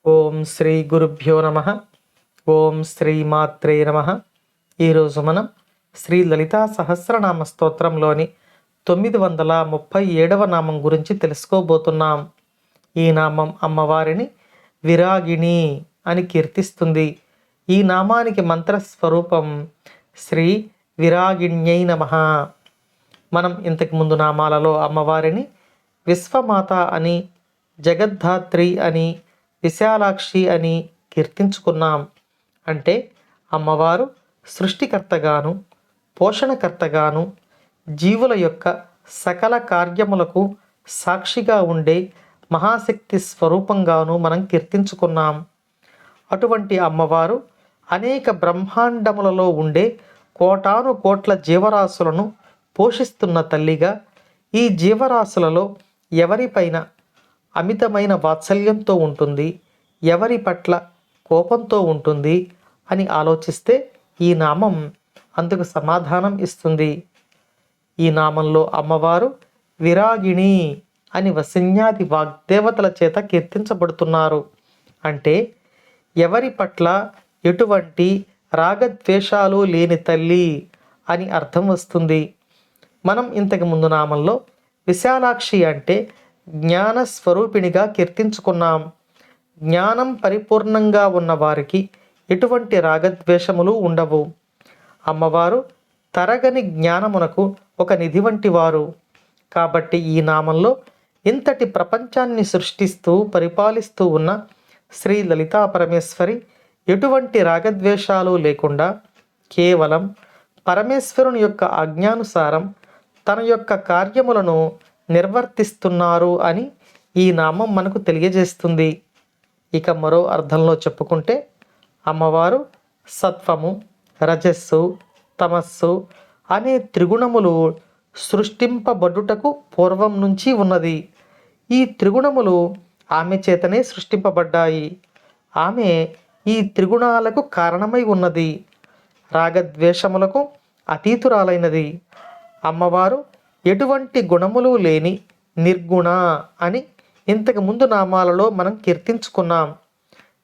ఓం శ్రీ గురుభ్యో నమ. ఓం శ్రీ మాత్రే నమ. ఈరోజు మనం శ్రీ లలితా సహస్రనామ స్తోత్రంలోని 937వ నామం గురించి తెలుసుకోబోతున్నాం. ఈ నామం అమ్మవారిని విరాగిణి అని కీర్తిస్తుంది. ఈ నామానికి మంత్రస్వరూపం శ్రీ విరాగిణ్యై నమః. మనం ఇంతకు ముందు నామాలలో అమ్మవారిని విశ్వమాత అని, జగద్ధాత్రి అని, విశాలాక్షి అని కీర్తించుకున్నాం. అంటే అమ్మవారు సృష్టికర్తగాను, పోషణకర్తగాను, జీవుల యొక్క సకల కార్యములకు సాక్షిగా ఉండే మహాశక్తి స్వరూపంగాను మనం కీర్తించుకున్నాం. అటువంటి అమ్మవారు అనేక బ్రహ్మాండములలో ఉండే కోటాను కోట్ల జీవరాశులను పోషిస్తున్న తల్లిగా, ఈ జీవరాశులలో ఎవరిపైన అమితమైన వాత్సల్యంతో ఉంటుంది, ఎవరి పట్ల కోపంతో ఉంటుంది అని ఆలోచిస్తే ఈ నామం అందుకు సమాధానం ఇస్తుంది. ఈ నామంలో అమ్మవారు విరాగిణి అని వసిన్యాది వాగ్దేవతల చేత కీర్తించబడుతున్నారు. అంటే ఎవరి పట్ల ఎటువంటి రాగద్వేషాలు లేని తల్లి అని అర్థం వస్తుంది. మనం ఇంతకు ముందు నామంలో విశాలాక్షి అంటే జ్ఞాన స్వరూపిణిగా కీర్తించుకున్నాం. జ్ఞానం పరిపూర్ణంగా ఉన్న వారికి ఎటువంటి రాగద్వేషములు ఉండవు. అమ్మవారు తరగని జ్ఞానమునకు ఒక నిధి వంటి వారు. కాబట్టి ఈ నామంలో ఇంతటి ప్రపంచాన్ని సృష్టిస్తూ పరిపాలిస్తూ ఉన్న శ్రీ లలితా పరమేశ్వరి ఎటువంటి రాగద్వేషాలు లేకుండా కేవలం పరమేశ్వరుని యొక్క ఆజ్ఞానుసారం తన యొక్క కార్యములను నిర్వర్తిస్తున్నారు అని ఈ నామం మనకు తెలియజేస్తుంది. ఇక మరో అర్థంలో చెప్పుకుంటే అమ్మవారు సత్వము, రజస్సు, తమస్సు అనే త్రిగుణములు సృష్టింపబడుటకు పూర్వం నుంచి ఉన్నది. ఈ త్రిగుణములు ఆమె చేతనే సృష్టింపబడ్డాయి. ఆమె ఈ త్రిగుణాలకు కారణమై ఉన్నది. రాగద్వేషములకు అతీతురాలైనది. అమ్మవారు ఎటువంటి గుణములు లేని నిర్గుణ అని ఇంతకు ముందు నామాలలో మనం కీర్తించుకున్నాం.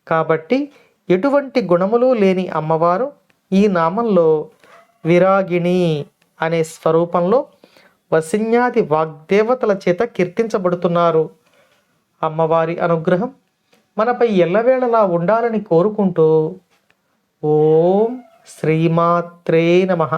కాబట్టి ఎటువంటి గుణములు లేని అమ్మవారు ఈ నామంలో విరాగిణి అనే స్వరూపంలో వసిన్యాది వాగ్దేవతల చేత కీర్తించబడుతున్నారు. అమ్మవారి అనుగ్రహం మనపై ఎల్లవేళలా ఉండాలని కోరుకుంటూ ఓం శ్రీమాత్రే నమః.